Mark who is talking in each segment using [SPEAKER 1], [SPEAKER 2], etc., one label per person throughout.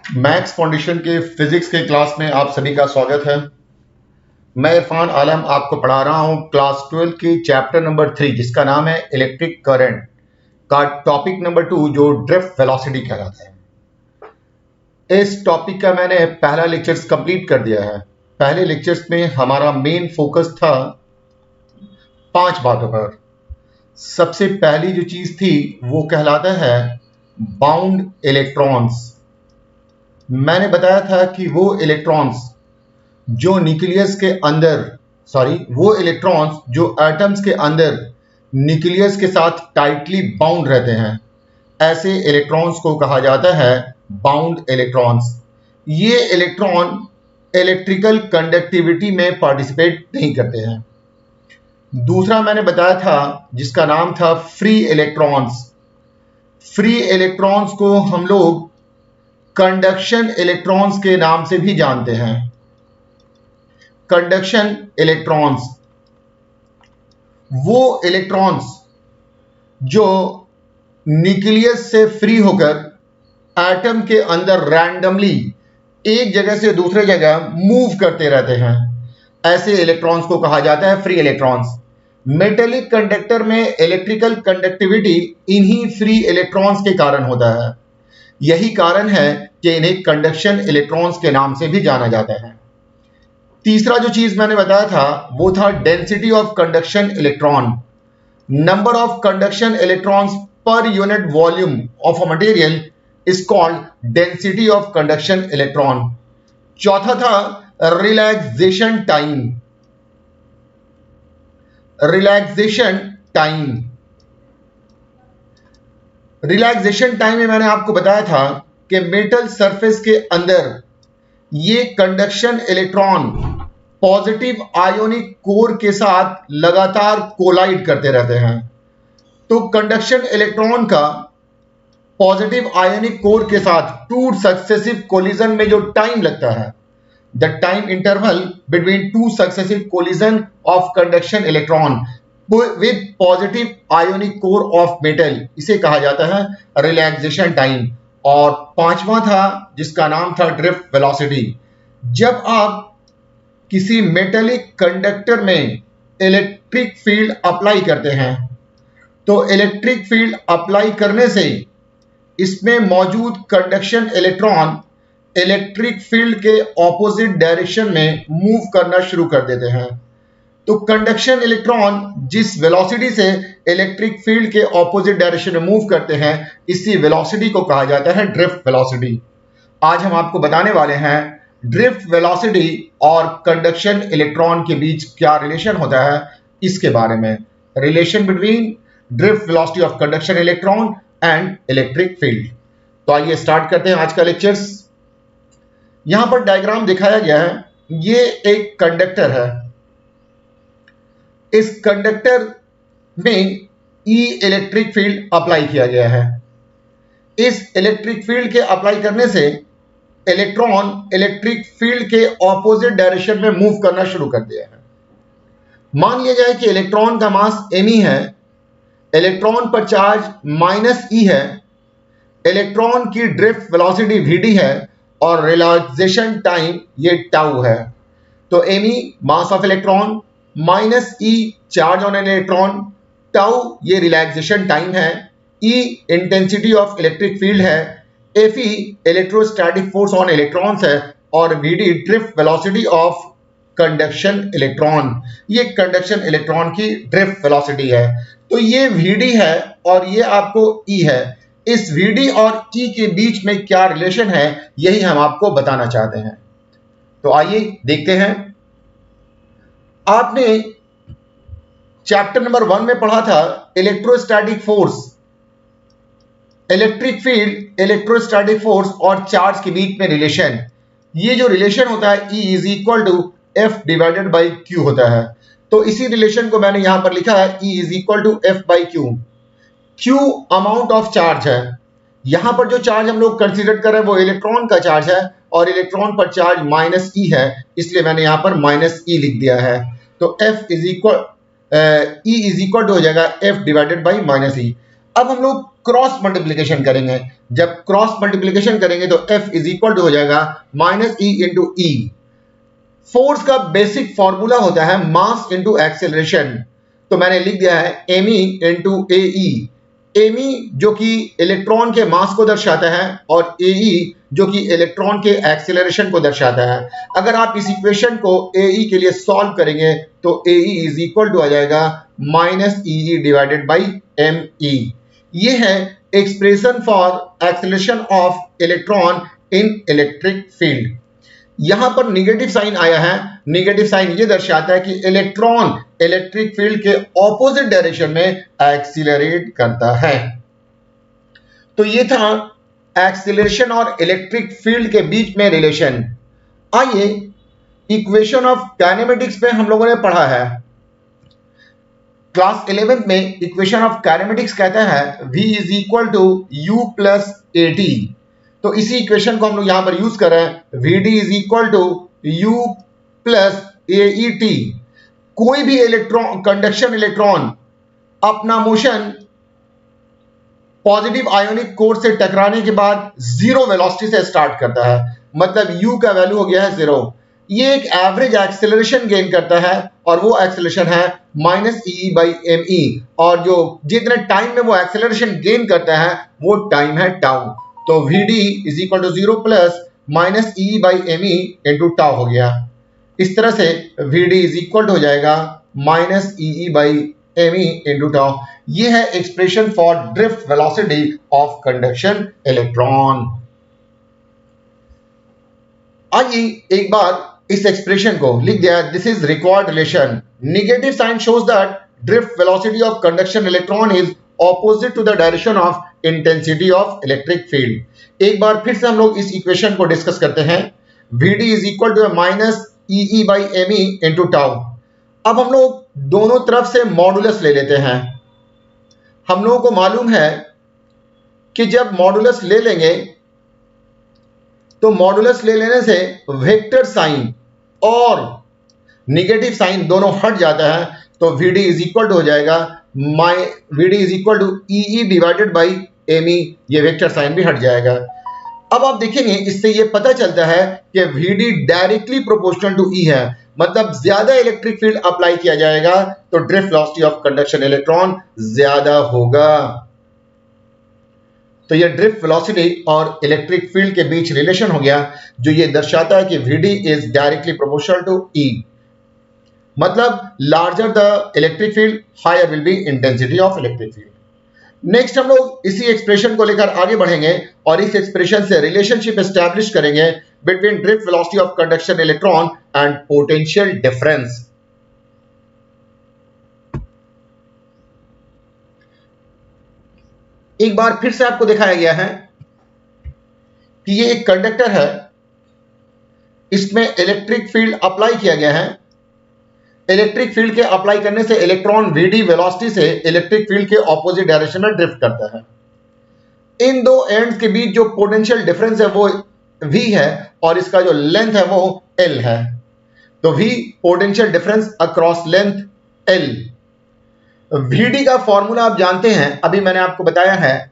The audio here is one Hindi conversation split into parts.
[SPEAKER 1] मैथ्स फाउंडेशन के फिजिक्स के क्लास में आप सभी का स्वागत है। मैं इरफान आलम आपको पढ़ा रहा हूं क्लास 12 की चैप्टर नंबर 3 जिसका नाम है इलेक्ट्रिक करंट का टॉपिक नंबर 2 जो ड्रिफ्ट वेलोसिटी कहलाता है। इस टॉपिक का मैंने पहला लेक्चर्स कंप्लीट कर दिया है। पहले लेक्चर्स में हमारा मेन फोकस था 5 बातों पर। सबसे पहली जो चीज थी वो कहलाता है बाउंड इलेक्ट्रॉन्स। मैंने बताया था कि वो इलेक्ट्रॉन्स जो न्यूक्लियस के अंदर वो इलेक्ट्रॉन्स जो एटम्स के अंदर न्यूक्लियस के साथ टाइटली बाउंड रहते हैं, ऐसे इलेक्ट्रॉन्स को कहा जाता है बाउंड इलेक्ट्रॉन्स। ये इलेक्ट्रॉन इलेक्ट्रिकल कंडक्टिविटी में पार्टिसिपेट नहीं करते हैं। दूसरा मैंने बताया था जिसका नाम था फ्री इलेक्ट्रॉन्स। फ्री इलेक्ट्रॉन्स को हम लोग कंडक्शन इलेक्ट्रॉन्स के नाम से भी जानते हैं। कंडक्शन इलेक्ट्रॉन्स वो इलेक्ट्रॉन्स जो न्यूक्लियस से फ्री होकर एटम के अंदर रैंडमली एक जगह से दूसरे जगह मूव करते रहते हैं, ऐसे इलेक्ट्रॉन्स को कहा जाता है फ्री इलेक्ट्रॉन्स। मेटेलिक कंडक्टर में इलेक्ट्रिकल कंडक्टिविटी इन्हीं फ्री इलेक्ट्रॉन्स के कारण होता है। यही कारण है कि इन्हें कंडक्शन इलेक्ट्रॉन्स के नाम से भी जाना जाता है। तीसरा जो चीज मैंने बताया था वो था density of conduction electron. Number of conduction electrons per unit volume of a material is called density of conduction electron. चौथा था relaxation time. Relaxation time relaxation time में मैंने आपको बताया था कि मेटल सरफेस के अंदर ये conduction electron positive ionic core के साथ लगातार कोलाइड करते रहते हैं। तो कंडक्शन इलेक्ट्रॉन का पॉजिटिव आयोनिक कोर के साथ 2 सक्सेसिव कोलिजन में जो टाइम लगता है, the time interval between 2 successive collision of conduction electron with positive ionic core of metal, इसे कहा जाता है रिलैक्सेशन टाइम। और पांचवा था जिसका नाम था ड्रिफ्ट वेलोसिटी। जब आप किसी मेटेलिक कंडक्टर में इलेक्ट्रिक फील्ड अप्लाई करते हैं तो इलेक्ट्रिक फील्ड अप्लाई करने से इसमें मौजूद कंडक्शन इलेक्ट्रॉन इलेक्ट्रिक फील्ड के ऑपोजिट डायरेक्शन में मूव करना शुरू कर देते हैं। तो कंडक्शन इलेक्ट्रॉन जिस वेलोसिटी से इलेक्ट्रिक फील्ड के ऑपोजिट डायरेक्शन में मूव करते हैं, इसी वेलोसिटी को कहा जाता है ड्रिफ्ट वेलोसिटी। आज हम आपको बताने वाले हैं ड्रिफ्ट वेलोसिटी और कंडक्शन इलेक्ट्रॉन के बीच क्या रिलेशन होता है, इसके बारे में। Relation between drift velocity of conduction electron and electric field. तो आइए स्टार्ट करते हैं आज का लेक्चर्स। यहां पर डायग्राम दिखाया गया है। ये एक कंडक्टर है। इस कंडक्टर में ई इलेक्ट्रिक फील्ड अप्लाई किया गया है। इस इलेक्ट्रिक फील्ड के अप्लाई करने से इलेक्ट्रॉन इलेक्ट्रिक फील्ड के ऑपोजिट डायरेक्शन में मूव करना शुरू कर दिया है। मान लिया जाए कि इलेक्ट्रॉन का मास me है, इलेक्ट्रॉन पर चार्ज -e है, इलेक्ट्रॉन की ड्रिफ्ट वेलोसिटी vd है और रिलैक्सेशन टाइम ये टाउ है। तो me mass of electron, -e charge on an electron, tau ये रिलैक्सेशन टाइम है, E intensity of electric field है, Fe electrostatic force on electrons है और Vd drift velocity of conduction electron, ये कंडक्शन इलेक्ट्रॉन की ड्रिफ्ट वेलोसिटी है। तो ये Vd है और ये आपको E है। इस Vd और E के बीच में क्या रिलेशन है, यही हम आपको बताना चाहते हैं। तो आइए देखते हैं। आपने चैप्टर नंबर 1 में पढ़ा था electrostatic force, electric field, electrostatic force और चार्ज के बीच में रिलेशन। ये जो रिलेशन होता है E is equal to F divided by Q होता है। तो इसी रिलेशन को मैंने यहां पर लिखा है E is equal to F by Q। Q amount of charge है। यहां पर जो चार्ज हम लोग कंसीडर कर रहे हैं वो इलेक्ट्रॉन का चार्ज है और इलेक्ट्रॉन पर चार्ज -e है, इसलिए मैंने यहां पर -e लिख दिया है। तो F is equal E is equal to हो जाएगा F डिवाइडेड बाई -e। अब हम लोग क्रॉस मल्टीप्लीकेशन करेंगे। जब क्रॉस मल्टीप्लीकेशन करेंगे तो F इज इक्वल टू हो जाएगा माइनस ई इंटू ई। फोर्स का बेसिक फॉर्मूला होता है मास इंटू एक्सेलरेशन, तो मैंने लिख दिया है एम ई इंटू ए ई। एम ई जो कि इलेक्ट्रॉन के मास को दर्शाता है और ए ई जो कि इलेक्ट्रॉन के एक्सेलरेशन को दर्शाता है। अगर आप इस इक्वेशन को ए ई के लिए सॉल्व करेंगे तो A E is equal to आ जाएगा minus E E divided by M E. ये है expression for acceleration of electron in electric field. यहां पर निगेटिव साइन आया है, निगेटिव साइन ये दर्शाता है कि इलेक्ट्रॉन इलेक्ट्रिक फील्ड के ऑपोजिट डायरेक्शन में एक्सीलरेट करता है। तो ये था एक्सीलरेशन और इलेक्ट्रिक फील्ड के बीच में रिलेशन। आइए इक्वेशन ऑफ काइनेमेटिक्स में हम लोगों ने पढ़ा है क्लास 11th में। इक्वेशन ऑफ काइनेमेटिक्स कहता है V is equal to U plus AT। तो इसी इक्वेशन को हम लोग यहां पर यूज कर रहे हैं, VD is equal to U plus AET। कोई भी इलेक्ट्रॉन कंडक्शन इलेक्ट्रॉन अपना मोशन पॉजिटिव आयोनिक कोर से टकराने के बाद जीरो वेलोसिटी से स्टार्ट करता है, मतलब U का वैल्यू हो गया है 0। ये एक एवरेज एक्सेलरेशन गेन करता है और वो एक्सेलरेशन है minus E by M E, और जो जितने टाइम में वो एक्सेलरेशन गेन करता है वो टाइम है टाउ। तो Vd is equal to 0 plus minus E by M E into tau हो गया। इस तरह से Vd इज इक्वल टू हो जाएगा minus E by M E into tau. ये है expression for drift velocity of conduction electron. आइए एक बार इस एक्सप्रेशन को लिख दिया, this is required relation. Negative sign shows that drift velocity of conduction electron is opposite to the direction of intensity of electric field. एक बार फिर से हम लोग इस इक्वेशन को डिस्कस करते हैं। Vd is equal to minus E by M E into tau. अब हम लोग दोनों तरफ से मॉडुलस ले लेते हैं। हम लोगों को मालूम है कि जब मॉडुलस ले लेंगे तो मॉडुलस ले लेने से वेक्टर साइन और निगेटिव साइन दोनों हट जाता है। तो Vd इज इक्वल टू हो जाएगा Vd is equal to E divided by M E, ये वेक्टर साइन भी हट जाएगा। अब आप देखेंगे इससे ये पता चलता है कि Vd directly proportional to E है, मतलब ज्यादा इलेक्ट्रिक फील्ड अप्लाई किया जाएगा तो drift velocity of conduction electron ज्यादा होगा। तो ये ड्रिफ्ट वेलोसिटी और इलेक्ट्रिक फील्ड के बीच रिलेशन हो गया, जो ये दर्शाता है कि Vd is directly proportional to E, मतलब larger the electric field higher will be intensity of electric field. Next हम लोग इसी एक्सप्रेशन को लेकर आगे बढ़ेंगे और इस एक्सप्रेशन से रिलेशनशिप एस्टैब्लिश करेंगे between drift velocity of conduction electron and potential difference. एक बार फिर से आपको दिखाया गया है कि ये एक कंडक्टर है, इसमें इलेक्ट्रिक फील्ड अप्लाई किया गया है। इलेक्ट्रिक फील्ड के अप्लाई करने से इलेक्ट्रॉन Vd वेलोसिटी से इलेक्ट्रिक फील्ड के ऑपोजिट डायरेक्शन में ड्रिफ्ट करता है। इन दो एंड्स के बीच जो पोटेंशियल डिफरेंस है वो V है और इसका जो लेंथ है वो L है। तो V potential difference across length L। Vd का फॉर्मूला आप जानते हैं, अभी मैंने आपको बताया है।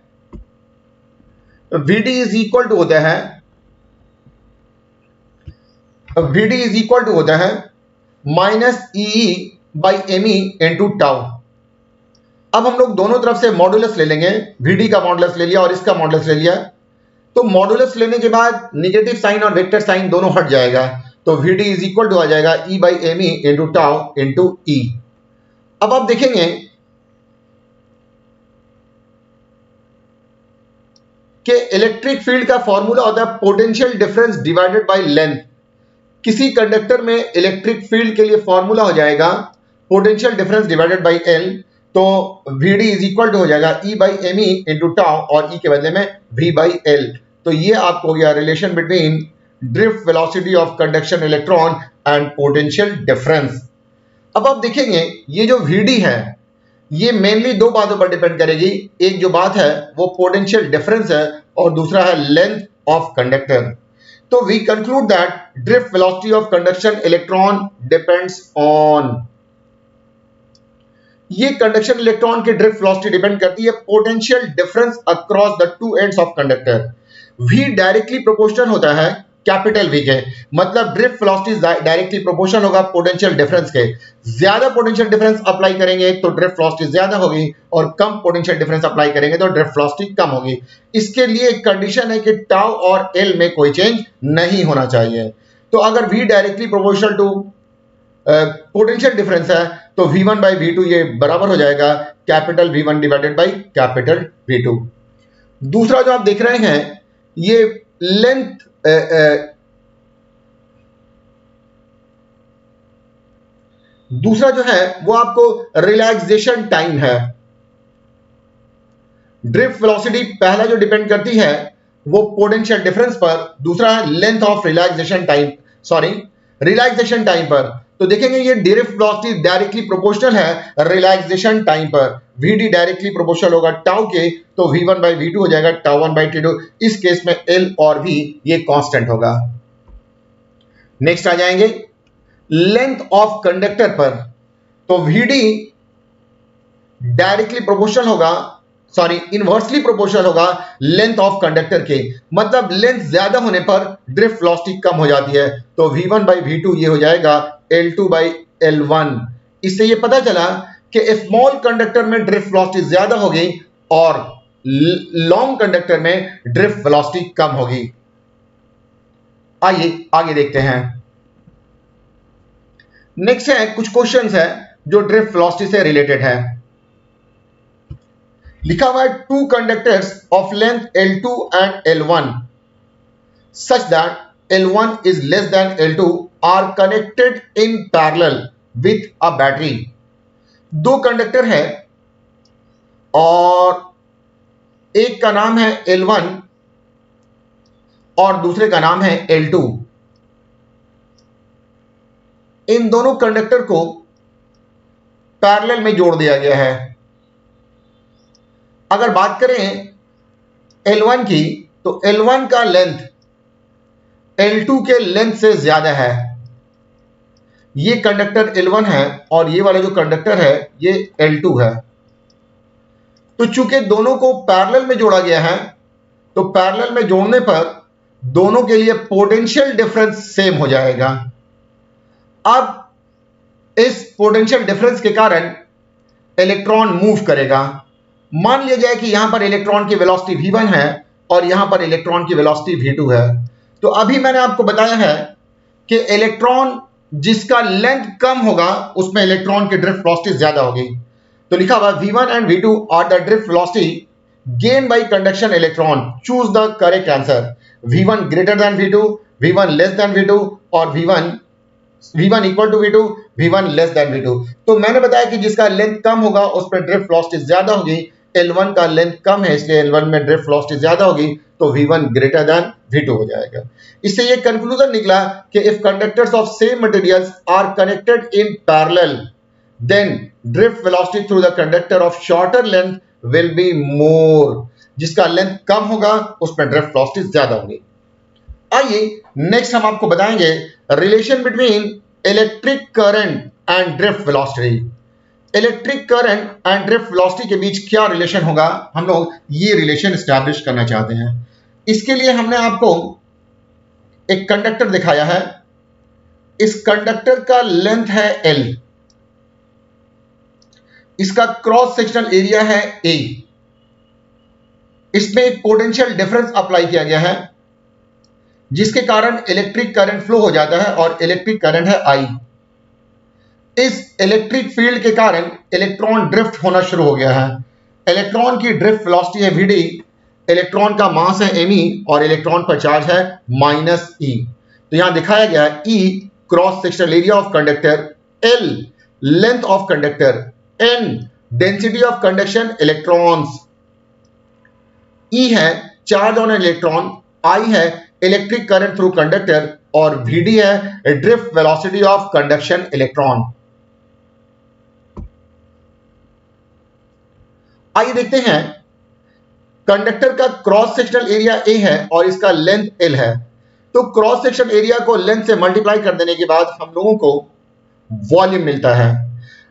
[SPEAKER 1] Vd इज इक्वल टू होता है minus E by M E into tau. अब हम लोग दोनों तरफ से मॉडुलस ले लेंगे। Vd का मॉडुलस ले लिया और इसका मॉडुलस ले लिया, तो मॉडुलस लेने के बाद निगेटिव साइन और वेक्टर साइन दोनों हट जाएगा। तो Vd इज इक्वल टू आ जाएगा e by M E into tau into e. अब आप देखेंगे कि इलेक्ट्रिक फील्ड का फॉर्मूला होता है potential difference divided by length. किसी कंडक्टर में इलेक्ट्रिक फील्ड के लिए फॉर्मूला हो जाएगा potential difference divided by L। तो Vd इज इक्वल टू हो जाएगा E by M E into tau और E के बदले में V बाई L। तो ये आपको हो गया relation between drift velocity of conduction electron and potential difference. अब आप देखेंगे ये जो Vd है ये मेनली दो बातों पर डिपेंड करेगी। एक जो बात है वो पोटेंशियल डिफरेंस है और दूसरा है लेंथ ऑफ कंडक्टर। तो we conclude that drift velocity of conduction electron depends on ये कंडक्शन इलेक्ट्रॉन के ड्रिफ्ट वेलोसिटी डिपेंड करती है potential difference across the two ends of conductor. v directly proportional होता है कैपिटल V के, मतलब ड्रिफ्ट वेलोसिटी डायरेक्टली प्रोपोर्शनल होगा पोटेंशियल डिफरेंस के। ज्यादा पोटेंशियल डिफरेंस अप्लाई करेंगे तो ड्रिफ्ट वेलोसिटी ज्यादा होगी, और कम पोटेंशियल डिफरेंस अप्लाई करेंगे तो ड्रिफ्ट वेलोसिटी कम होगी। इसके लिए एक कंडीशन है कि टाउ और एल में कोई चेंज नहीं होना चाहिए। तो अगर v directly proportional to potential difference है तो v1 बाई v2 ये बराबर हो जाएगा capital V1 divided by capital V2। दूसरा जो आप देख रहे हैं ये लेंथ दूसरा जो है वो आपको रिलैक्सेशन टाइम है। ड्रिफ्ट वेलोसिटी पहला जो डिपेंड करती है वो पोटेंशियल डिफरेंस पर, दूसरा है length of relaxation time, relaxation time पर। तो देखेंगे ये ड्रिफ्ट वेलोसिटी डायरेक्टली प्रोपोर्शनल है रिलैक्सेशन टाइम पर। vd डायरेक्टली प्रोपोर्शनल होगा टाउ के, तो v1 बाई v2 हो जाएगा टाउ 1 बाई t2। इस केस में l और v ये कांस्टेंट होगा। नेक्स्ट आ जाएंगे लेंथ ऑफ कंडक्टर पर, तो vd डायरेक्टली प्रोपोर्शनल होगा, इनवर्सली प्रोपोर्शनल होगा लेंथ ऑफ कंडक्टर के, मतलब लेंथ ज्यादा होने पर ड्रिफ्ट वेलोसिटी कम हो जाती है। तो v1 बाई v2 ये हो जाएगा L2 बाई L1। इससे ये पता चला कि स्मॉल कंडक्टर में ड्रिफ्ट वेलोसिटी ज्यादा होगी और लॉन्ग कंडक्टर में ड्रिफ्ट वेलोसिटी कम होगी। आइए आगे देखते हैं। नेक्स्ट है कुछ क्वेश्चंस है जो ड्रिफ्ट वेलोसिटी से रिलेटेड है। लिखा हुआ है two conductors of length L2 and L1 such that L1 is less than L2 are connected in parallel with a battery. दो कंडक्टर है और एक का नाम है L1 और दूसरे का नाम है L2। इन दोनों कंडक्टर को पैरेलल में जोड़ दिया गया है। अगर बात करें L1 की, तो L1 का लेंथ L2 के लेंथ से ज्यादा है। ये कंडक्टर L1 है और ये वाला जो कंडक्टर है ये L2 है। तो चूंकि दोनों को पैरेलल में जोड़ा गया है, तो पैरेलल में जोड़ने पर दोनों के लिए पोटेंशियल डिफरेंस सेम हो जाएगा। अब इस पोटेंशियल डिफरेंस के कारण इलेक्ट्रॉन मूव करेगा। मान लिया जाए कि यहां पर इलेक्ट्रॉन की वेलोसिटी v1 है और यहां पर इलेक्ट्रॉन की वेलोसिटी v2 है। तो अभी मैंने आपको बताया है कि इलेक्ट्रॉन जिसका लेंथ कम होगा उसमें इलेक्ट्रॉन की ड्रिफ्ट वेलोसिटी ज्यादा होगी। तो लिखा हुआ v1 and v2 are the drift velocity gain by conduction electron, choose the correct answer. v1 greater than v2, v1 less than v2 और v1 equal to v2, v1 less than v2। तो मैंने बताया कि जिसका लेंथ कम होगा उस पर ड्रिफ्ट वेलोसिटी ज्यादा होगी। L1 का लेंथ कम है इसलिए L1 में ड्रिफ्ट वेलोसिटी ज्यादा होगी, तो v1 ग्रेटर देन v2 हो जाएगा। इससे ये कंक्लूजन निकला कि if conductors of same materials are connected in parallel then drift velocity through the conductor of shorter length will be more. जिसका लेंथ कम होगा उसमें ड्रिफ्ट वेलोसिटी ज्यादा होगी। आइए नेक्स्ट हम आपको बताएंगे relation between electric current and drift velocity. Electric current and drift velocity के बीच क्या रिलेशन होगा, हम लोग ये रिलेशन एस्टैब्लिश करना चाहते हैं। इसके लिए हमने आपको एक कंडक्टर दिखाया है। इस कंडक्टर का लेंथ है L, इसका क्रॉस सेक्शनल एरिया है A। इसमें एक पोटेंशियल डिफरेंस अप्लाई किया गया है जिसके कारण इलेक्ट्रिक करंट फ्लो हो जाता है और इलेक्ट्रिक करंट है I। इस इलेक्ट्रिक फील्ड के कारण इलेक्ट्रॉन ड्रिफ्ट होना शुरू हो गया है। इलेक्ट्रॉन की ड्रिफ्ट वेलोसिटी है vd, इलेक्ट्रॉन का मास है me और इलेक्ट्रॉन पर चार्ज है -e। तो यहां दिखाया गया है E cross sectional area of conductor, L length of conductor, N density of conduction electrons, E है चार्ज ऑन इलेक्ट्रॉन, I है इलेक्ट्रिक करंट थ्रू कंडक्टर और vd है drift velocity of conduction electron. आइए देखते हैं, कंडक्टर का क्रॉस सेक्शनल एरिया A है और इसका लेंथ L है। तो क्रॉस सेक्शनल एरिया को लेंथ से मल्टीप्लाई कर देने के बाद हम लोगों को वॉल्यूम मिलता है।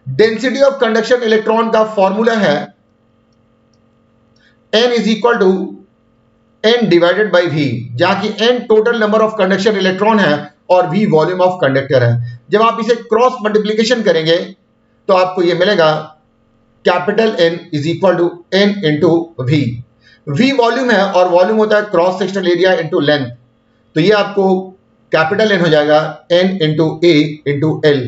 [SPEAKER 1] डेंसिटी ऑफ कंडक्शन इलेक्ट्रॉन का फॉर्मूला है n is equal to n divided by v, जहां की n total number of conduction electron है और v वॉल्यूम ऑफ कंडक्टर है। जब आप इसे क्रॉस मल्टीप्लीकेशन करेंगे तो आपको यह मिलेगा capital N is equal to n into v। v volume है और वॉल्यूम होता है cross sectional area into length, तो ये आपको कैपिटल N हो जाएगा n into a into l।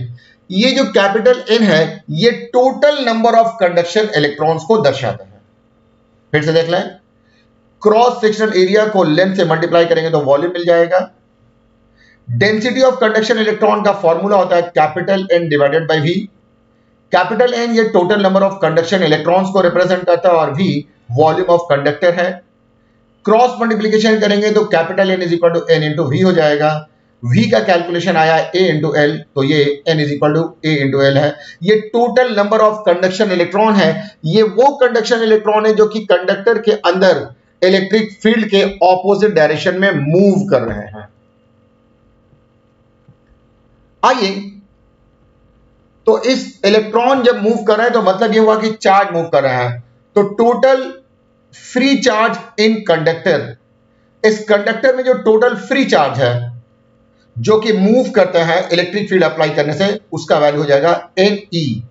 [SPEAKER 1] ये जो कैपिटल N है ये total number of conduction electrons को दर्शाता है। फिर से देख लें, क्रॉस सेक्शनल एरिया को लेंथ से मल्टीप्लाई करेंगे तो वॉल्यूम मिल जाएगा। डेंसिटी ऑफ कंडक्शन इलेक्ट्रॉन का फॉर्मूला होता है capital N divided by v। Capital N ये total number of conduction electrons को रिप्रेजेंट करता है और v वॉल्यूम ऑफ कंडक्टर है। क्रॉस मल्टीप्लीकेशन करेंगे तो capital N is equal to n into v हो जाएगा। v का कैलकुलेशन आया a इंटू l, तो ये n is equal to a into l है। ये total number of conduction electron है। ये वो कंडक्शन इलेक्ट्रॉन है जो कि कंडक्टर के अंदर इलेक्ट्रिक फील्ड के ऑपोजिट डायरेक्शन में मूव कर रहे हैं। आइए, तो इस इलेक्ट्रॉन जब मूव कर रहे हैं तो मतलब ये हुआ कि चार्ज मूव कर रहा है, तो total free charge in conductor, इस कंडक्टर में जो टोटल फ्री चार्ज है जो कि मूव करता है इलेक्ट्रिक फील्ड अप्लाई करने से, उसका वैल्यू हो जाएगा Ne।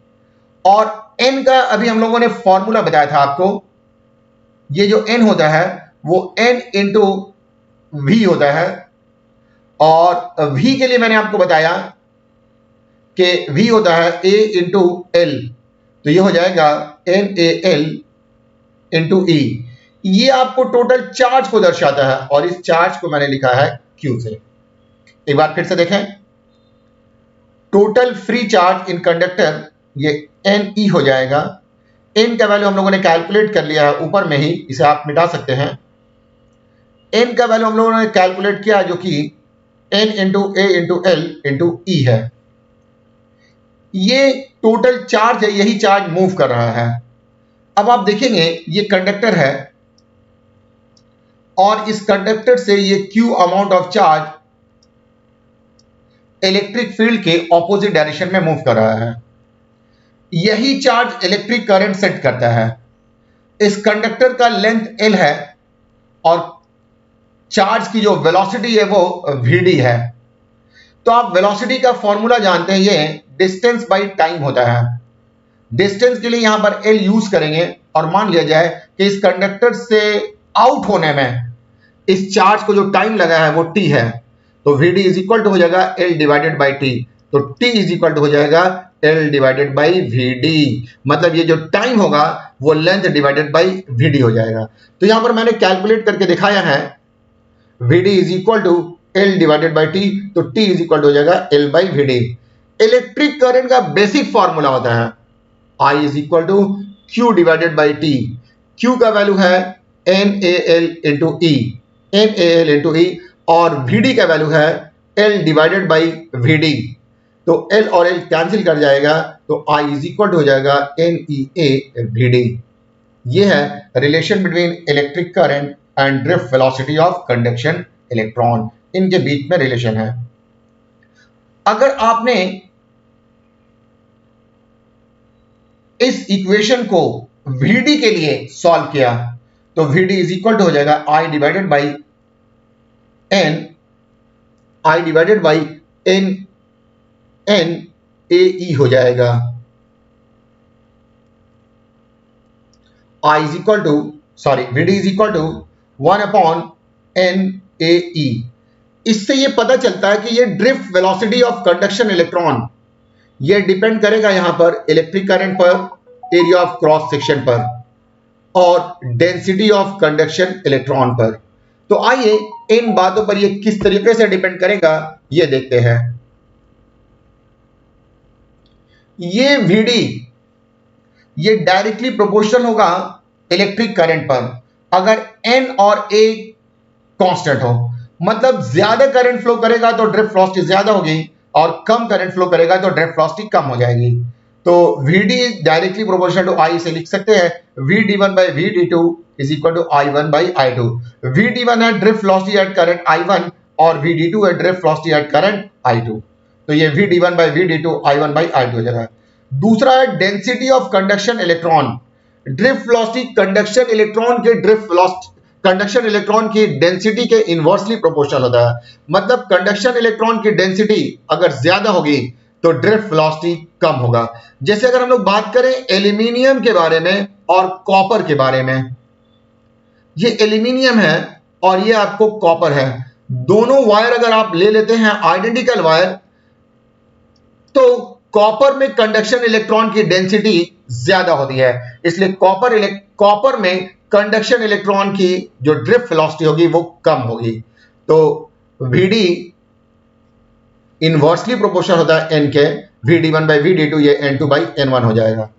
[SPEAKER 1] और n का अभी हम लोगों ने फॉर्मूला बताया था आपको, ये जो n होता है वो n इंटू v होता है, और v के लिए मैंने आपको बताया कि v होता है a इंटू l, तो ये हो जाएगा NaL इंटू E। ये आपको टोटल चार्ज को दर्शाता है और इस चार्ज को मैंने लिखा है Q से। एक बार फिर से देखें, total free charge in conductor ये Ne हो जाएगा। n का वैल्यू हम लोगों ने कैलकुलेट कर लिया है ऊपर में ही, इसे आप मिटा सकते हैं। n का वैल्यू हम लोगों ने कैलकुलेट किया जो कि n into a into l into E है। ये टोटल चार्ज है, यही चार्ज मूव कर रहा है। अब आप देखेंगे ये कंडक्टर है और इस कंडक्टर से ये Q amount of charge electric field के ऑपोजिट डायरेक्शन में मूव कर रहा है। यही चार्ज इलेक्ट्रिक करंट सेट करता है। इस कंडक्टर का लेंथ L है और चार्ज की जो वेलोसिटी है वो Vd है। तो आप वेलोसिटी का फॉर्मूला जानते हैं, ये डिस्टेंस बाय टाइम होता है। डिस्टेंस के लिए यहां पर L यूज करेंगे और मान लिया जाए कि इस कंडक्टर से आउट होने में इस चार्ज को जो टाइम लगा है वो t है, तो Vd इज इक्वल टू हो जाएगा L डिवाइडेड बाई t, तो t इज इक्वल टू हो जाएगा L डिवाइडेड बाई Vd। मतलब ये जो टाइम होगा वो लेंथ डिवाइडेड बाई Vd हो जाएगा। तो यहां पर मैंने कैलकुलेट करके दिखाया है Vd is equal to L divided by t, तो t इज इक्वल टू हो जाएगा L by Vd। Electric current का बेसिक फॉर्मूला होता है I is equal to Q divided by t। Q का वैल्यू है NaL into E, NaL into E, और Vd का वैल्यू है L डिवाइडेड बाई Vd। तो L और L कैंसिल कर जाएगा, तो I इज इक्वल टू हो जाएगा NeA Vd। ये है relation between electric current and drift velocity of conduction electron, इनके बीच में रिलेशन है। अगर आपने इस इक्वेशन को Vd के लिए सॉल्व किया तो Vd इज इक्वल टू हो जाएगा I divided by N, I divided by NaE हो जाएगा। I is equal to Vd is equal to 1 upon NaE। इससे ये पता चलता है कि ये drift velocity of conduction electron ये डिपेंड करेगा यहां पर इलेक्ट्रिक करंट पर, एरिया ऑफ क्रॉस सेक्शन पर और डेंसिटी ऑफ कंडक्शन इलेक्ट्रॉन पर। तो आइए इन बातों पर ये किस तरीके से डिपेंड करेगा ये देखते हैं। ये Vd ये डायरेक्टली प्रोपोर्शनल होगा इलेक्ट्रिक करंट पर अगर N और A कांस्टेंट हो। मतलब ज्यादा करंट फ्लो करेगा तो ड्रिफ्ट वेलोसिटी ज्यादा होगी और कम करंट फ्लो करेगा तो ड्रिफ्ट वेलोसिटी कम हो जाएगी। तो Vd directly proportional to I से लिख सकते हैं Vd1 by Vd2 is equal to I1 by I2। Vd1 है drift velocity at current I1 और Vd2 है drift velocity at current I2। तो ये Vd1 by Vd2 I1 by I2 हो जाएगा। दूसरा है density of conduction electron. Drift velocity conduction electron की डेंसिटी के इनवर्सली प्रोपोर्शनल होता है। मतलब कंडक्शन इलेक्ट्रॉन की डेंसिटी अगर ज्यादा होगी तो ड्रिफ्ट वेलोसिटी कम होगा। जैसे अगर हम लोग बात करें एल्यूमिनियम के बारे में और कॉपर के बारे में, ये एल्यूमिनियम है और ये आपको कॉपर है। दोनों वायर अगर आप ले लेते हैं आइडेंटिकल वायर, तो कॉपर में कंडक्शन इलेक्ट्रॉन की डेंसिटी ज्यादा होती है, इसलिए कॉपर में कंडक्शन इलेक्ट्रॉन की जो ड्रिफ्ट वेलोसिटी होगी वो कम होगी। तो Vd इनवर्सली प्रोपोर्शनल होता है n के, Vd1/Vd2 ये n2/n1 हो जाएगा।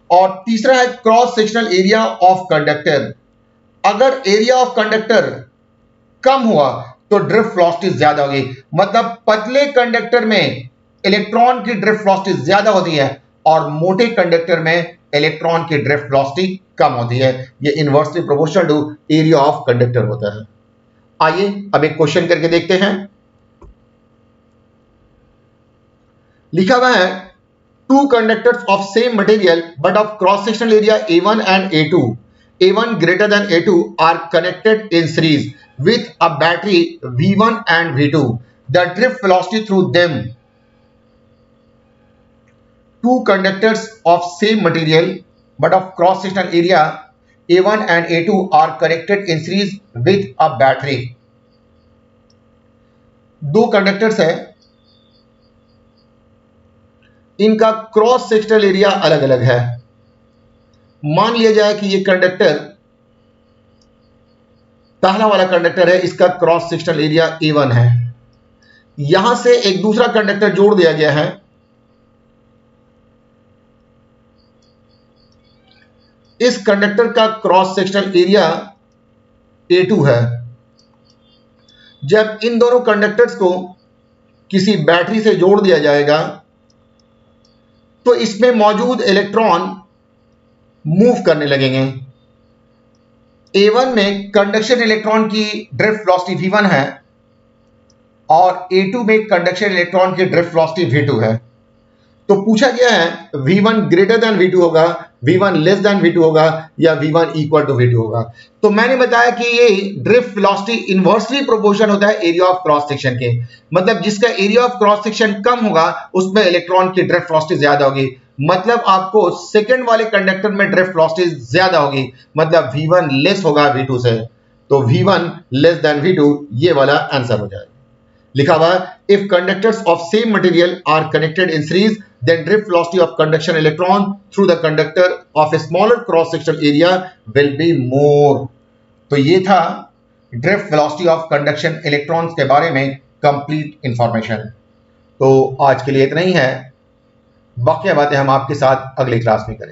[SPEAKER 1] और तीसरा है cross sectional area of conductor. अगर एरिया ऑफ कंडक्टर कम हुआ तो ड्रिफ्ट वेलोसिटी ज्यादा होगी। मतलब पतले कंडक्टर में इलेक्ट्रॉन की ड्रिफ्ट वेलोसिटी ज्यादा होती है और मोटे कंडक्टर में इलेक्ट्रॉन की ड्रिफ्ट वेलोसिटी कम होती है। ये inversely proportional to area of conductor होता है। आइए अब एक क्वेश्चन करके देखते हैं। लिखा हुआ है two conductors of same material but of cross sectional area A1 and A2, A1 greater than A2 are connected in series with a battery V1 and V2. The drift velocity through them. Two conductors of same material but of cross sectional area A1 and A2 are connected in series with a battery. दो कंडक्टर्स है, इनका क्रॉस सेक्शनल एरिया अलग अलग है। मान लिया जाए कि ये कंडक्टर, पहला वाला कंडक्टर है, इसका क्रॉस सेक्शनल एरिया A1 है। यहां से एक दूसरा कंडक्टर जोड़ दिया गया है, इस कंडक्टर का क्रॉस सेक्शनल एरिया A2 है। जब इन दोनों कंडक्टर्स को किसी बैटरी से जोड़ दिया जाएगा तो इसमें मौजूद इलेक्ट्रॉन मूव करने लगेंगे। A1 में कंडक्शन इलेक्ट्रॉन की ड्रिफ्ट वेलोसिटी V1 है और A2 में कंडक्शन इलेक्ट्रॉन की ड्रिफ्ट वेलोसिटी V2 है। तो पूछा गया है V1 ग्रेटर देन V2 होगा, V1 लेस देन V2 होगा या V1 इक्वल टू V2 होगा। तो मैंने बताया कि ये ड्रिफ्ट वेलोसिटी इनवर्सली प्रोपोर्शनल होता है एरिया ऑफ क्रॉस सेक्शन के। मतलब जिसका एरिया ऑफ क्रॉस सेक्शन कम होगा उसमें इलेक्ट्रॉन की ड्रिफ्ट वेलोसिटी ज्यादा होगी। मतलब आपको सेकंड वाले कंडक्टर में ड्रिफ्ट वेलोसिटी ज्यादा होगी, मतलब V1 लेस होगा V2 से। तो V1 लेस देन V2 ये वाला आंसर हो जाएगा। लिखा हुआ if conductors of same material are connected in series then drift velocity of conduction electron through the conductor of a smaller cross sectional area will be more. तो ये था drift velocity of conduction electrons के बारे में कंप्लीट इंफॉर्मेशन। तो आज के लिए इतना ही है, बाकी बातें हम आपके साथ अगली क्लास में करेंगे।